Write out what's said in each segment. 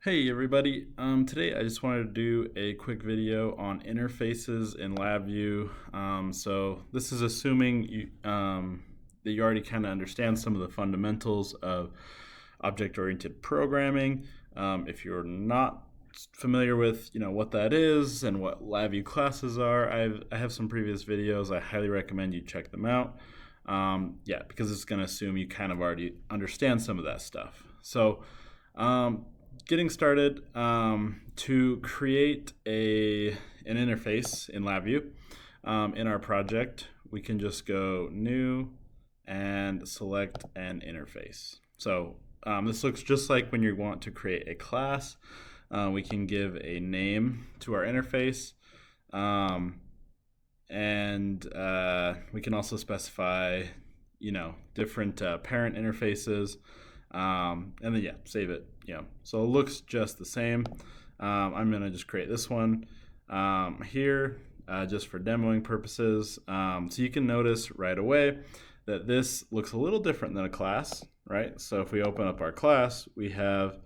Hey everybody, today I just wanted to do a quick video on interfaces in LabVIEW. So this is assuming that you already kind of understand some of the fundamentals of object-oriented programming. If you're not familiar with what that is and what LabVIEW classes are, I have some previous videos. I highly recommend you check them out. Yeah, because it's going to assume you kind of already understand some of that stuff. So getting started, to create an interface in LabVIEW in our project, we can just go New and select an interface. So this looks just like when you want to create a class. We can give a name to our interface, and we can also specify different parent interfaces, and then save it. So it looks just the same. I'm gonna just create this one here just for demoing purposes. So you can notice right away that this looks a little different than a class, right? So if we open up our class, we have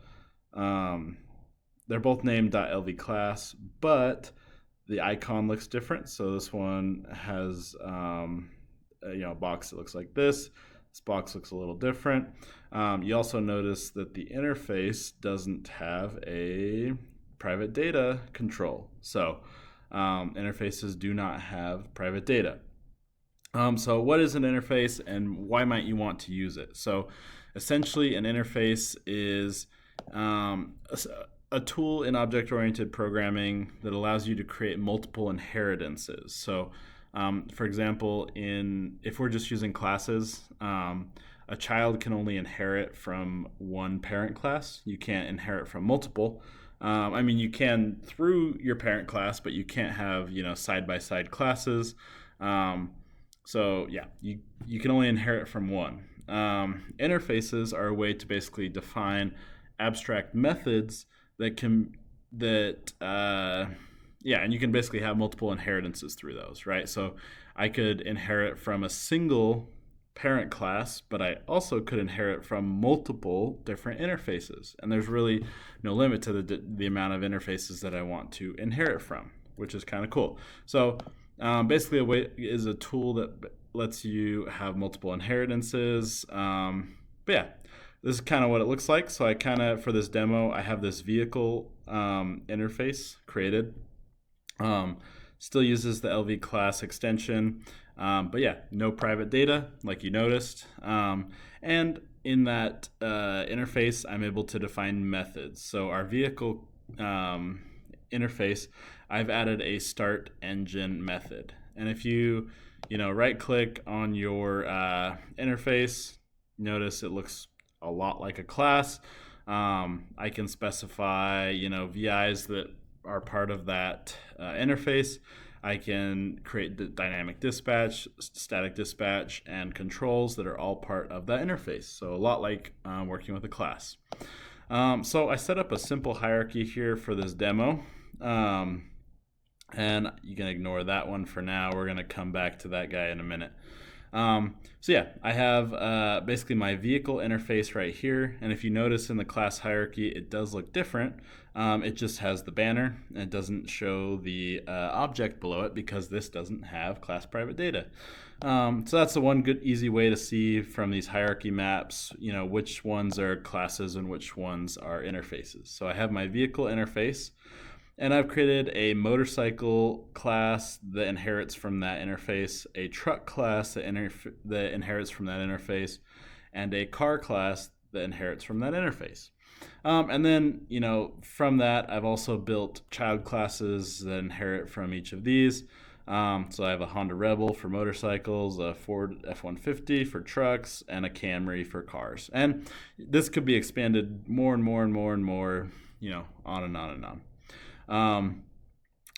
they're both named .lv class, but the icon looks different. So this one has a box that looks like this. This box looks a little different. You also notice that the interface doesn't have a private data control. So interfaces do not have private data. So what is an interface and why might you want to use it? So essentially an interface is a tool in object-oriented programming that allows you to create multiple inheritances. So for example, if we're just using classes, a child can only inherit from one parent class. You can't inherit from multiple. I mean, you can through your parent class, but you can't have side-by-side classes. So yeah, you can only inherit from one. Interfaces are a way to basically define abstract methods and you can basically have multiple inheritances through those, right? So I could inherit from a single parent class, but I also could inherit from multiple different interfaces. And there's really no limit to the amount of interfaces that I want to inherit from, which is kind of cool. So basically a way is a tool that lets you have multiple inheritances. But yeah, this is kind of what it looks like. So for this demo, I have this vehicle interface created. Still uses the LV class extension, but yeah, no private data like you noticed. And in that interface, I'm able to define methods. So our vehicle interface, I've added a start engine method. And if you right click on your interface, notice it looks a lot like a class. I can specify VIs that are part of that interface. I can create the dynamic dispatch, static dispatch, and controls that are all part of that interface. So a lot like working with a class. So I set up a simple hierarchy here for this demo. And you can ignore that one for now. We're going to come back to that guy in a minute. So yeah, I have basically my vehicle interface right here. And if you notice in the class hierarchy, it does look different. It just has the banner and it doesn't show the object below it because this doesn't have class private data. So that's the one good easy way to see from these hierarchy maps, which ones are classes and which ones are interfaces. So I have my vehicle interface. And I've created a motorcycle class that inherits from that interface, a truck class that inherits from that interface, and a car class that inherits from that interface. And then, from that, I've also built child classes that inherit from each of these. So I have a Honda Rebel for motorcycles, a Ford F-150 for trucks, and a Camry for cars. And this could be expanded more and more and more and more, on and on and on.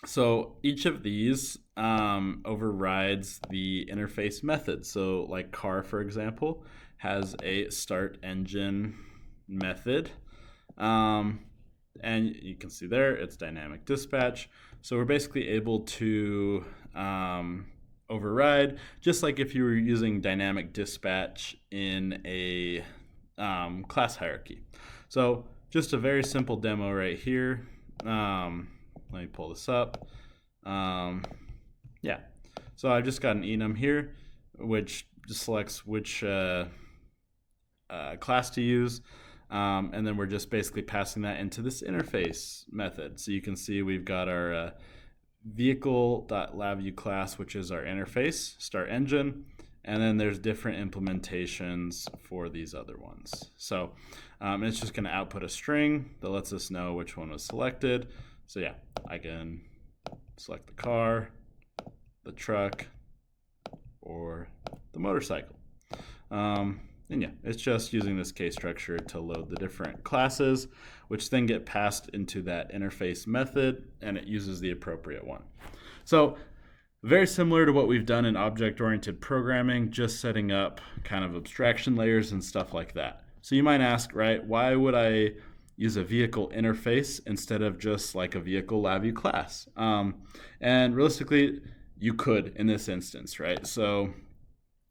So each of these overrides the interface method. So like car, for example, has a start engine method. And you can see there, it's dynamic dispatch. So we're basically able to override, just like if you were using dynamic dispatch in a class hierarchy. So just a very simple demo right here. Let me pull this up. Yeah, so I've just got an enum here, which just selects which class to use. And then we're just basically passing that into this interface method. So you can see we've got our vehicle.LabVIEW class, which is our interface, start engine, and then there's different implementations for these other ones. So it's just going to output a string that lets us know which one was selected. So yeah, I can select the car, the truck, or the motorcycle. And yeah, it's just using this case structure to load the different classes, which then get passed into that interface method, and it uses the appropriate one. So very similar to what we've done in object-oriented programming, just setting up kind of abstraction layers and stuff like that. So you might ask, right, why would I use a vehicle interface instead of just like a vehicle LabVIEW class? And realistically, you could in this instance, right? So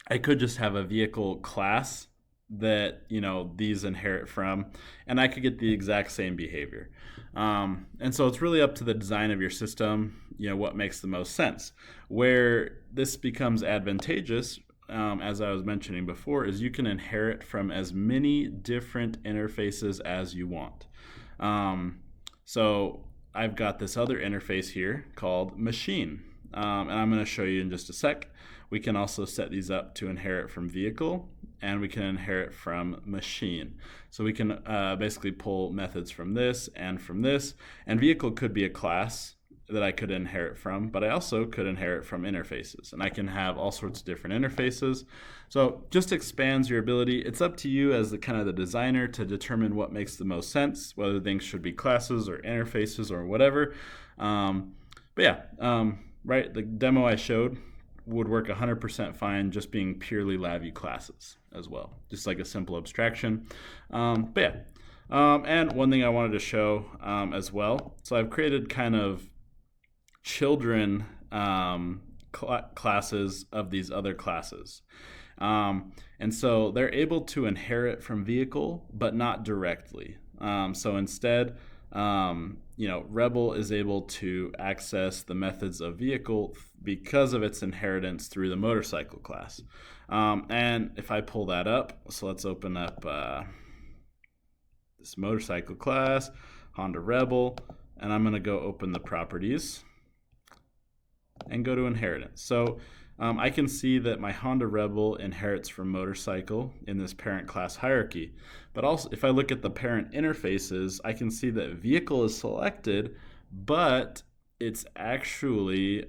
I could just have a vehicle class that, you know, these inherit from, and I could get the exact same behavior. And so it's really up to the design of your system, you know, what makes the most sense. Where this becomes advantageous, as I was mentioning before, is you can inherit from as many different interfaces as you want. So I've got this other interface here called machine, and I'm going to show you in just a sec. We can also set these up to inherit from vehicle, and we can inherit from machine. So we can basically pull methods from this, and vehicle could be a class that I could inherit from, but I also could inherit from interfaces, and I can have all sorts of different interfaces. So just expands your ability. It's up to you as the kind of the designer to determine what makes the most sense, whether things should be classes or interfaces or whatever. But yeah, right, the demo I showed would work 100% fine just being purely LabVIEW classes as well, just like a simple abstraction. But yeah, and one thing I wanted to show as well, so I've created kind of children classes of these other classes. And so they're able to inherit from vehicle, but not directly. So instead, you know, Rebel is able to access the methods of vehicle because of its inheritance through the motorcycle class. And if I pull that up, so let's open up this motorcycle class, Honda Rebel, and I'm going to go open the properties and go to inheritance. So I can see that my Honda Rebel inherits from motorcycle in this parent class hierarchy. But also, if I look at the parent interfaces, I can see that vehicle is selected, but it's actually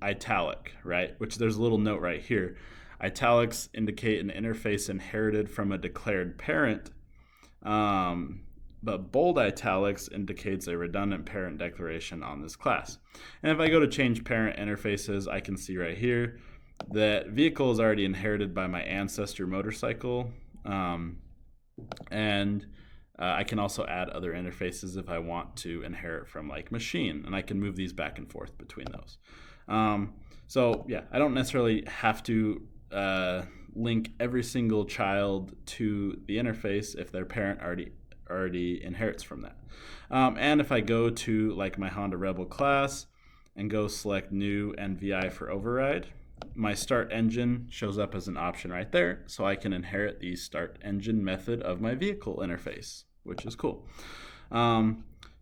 italic, right? Which there's a little note right here. Italics indicate an interface inherited from a declared parent, but bold italics indicates a redundant parent declaration on this class. And if I go to change parent interfaces, I can see right here that vehicle is already inherited by my ancestor motorcycle, and I can also add other interfaces if I want to inherit from like machine, and I can move these back and forth between those. So yeah, I don't necessarily have to link every single child to the interface if their parent already inherits from that. And if I go to like my Honda Rebel class and go select new and VI for override, my start engine shows up as an option right there, so I can inherit the start engine method of my vehicle interface, which is cool. So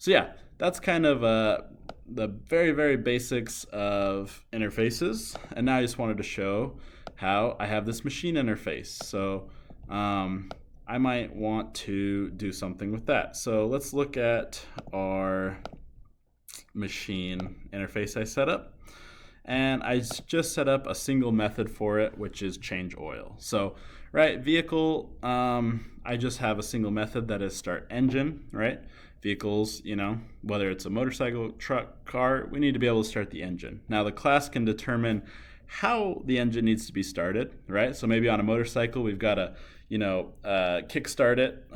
yeah, that's kind of the very, very basics of interfaces. And now I just wanted to show how I have this machine interface. So I might want to do something with that. So let's look at our machine interface I set up. And I just set up a single method for it, which is change oil. So, right, vehicle, I just have a single method that is start engine, right? Vehicles, you know, whether it's a motorcycle, truck, car, we need to be able to start the engine. Now, the class can determine how the engine needs to be started, right? So maybe on a motorcycle, we've got to, you know, kickstart it.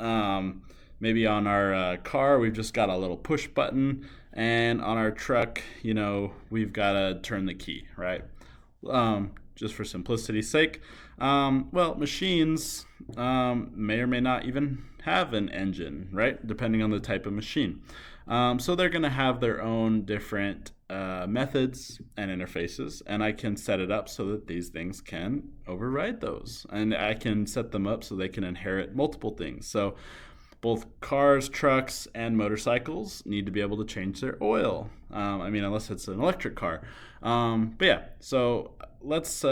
Maybe on our car, we've just got a little push button. And on our truck, you know, we've got to turn the key, right? Just for simplicity's sake. Well, machines, may or may not even have an engine, right? Depending on the type of machine. So they're going to have their own different methods and interfaces, and I can set it up so that these things can override those. And I can set them up so they can inherit multiple things. So both cars, trucks, and motorcycles need to be able to change their oil. Unless it's an electric car. But yeah, so let's...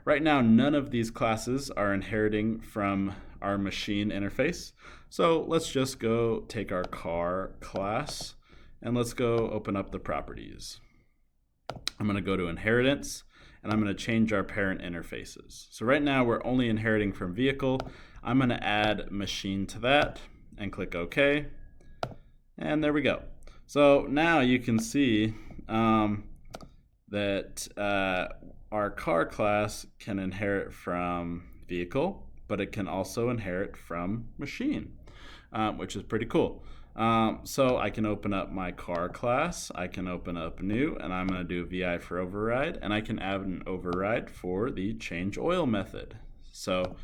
Right now, none of these classes are inheriting from our machine interface. So let's just go take our car class and let's go open up the properties. I'm going to go to inheritance and I'm going to change our parent interfaces. So right now we're only inheriting from vehicle. I'm going to add machine to that and click OK. And there we go. So now you can see that our car class can inherit from vehicle, but it can also inherit from machine, which is pretty cool. So I can open up my car class, I can open up new, and I'm going to do VI for override, and I can add an override for the change oil method. So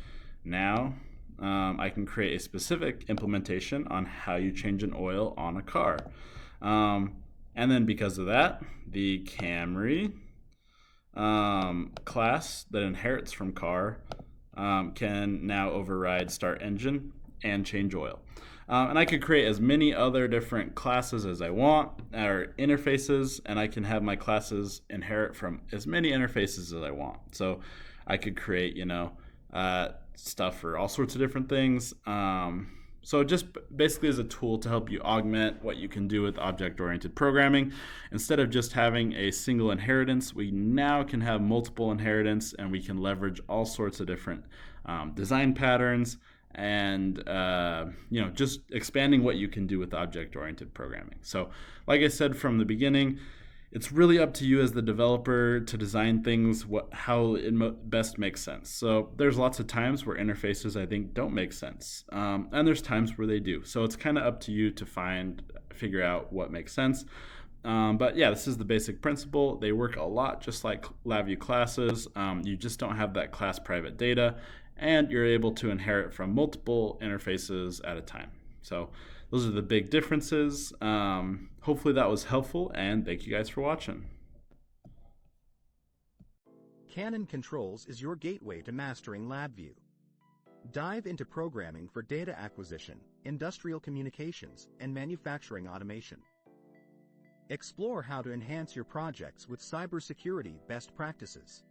now I can create a specific implementation on how you change an oil on a car. And then because of that, the Camry class that inherits from car can now override start engine and change oil. And I could create as many other different classes as I want, or interfaces, and I can have my classes inherit from as many interfaces as I want. So I could create, stuff for all sorts of different things. So just basically as a tool to help you augment what you can do with object-oriented programming. Instead of just having a single inheritance, we now can have multiple inheritance, and we can leverage all sorts of different design patterns, and just expanding what you can do with object-oriented programming. So like I said from the beginning, it's really up to you as the developer to design things how it best makes sense. So there's lots of times where interfaces, I think, don't make sense. And there's times where they do. So it's kind of up to you to figure out what makes sense. But yeah, this is the basic principle. They work a lot just like LabVIEW classes. You just don't have that class private data, and you're able to inherit from multiple interfaces at a time. So those are the big differences. Hopefully that was helpful, and thank you guys for watching. Canon Controls is your gateway to mastering LabVIEW. Dive into programming for data acquisition, industrial communications, and manufacturing automation. Explore how to enhance your projects with cybersecurity best practices.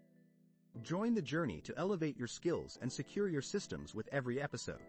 Join the journey to elevate your skills and secure your systems with every episode.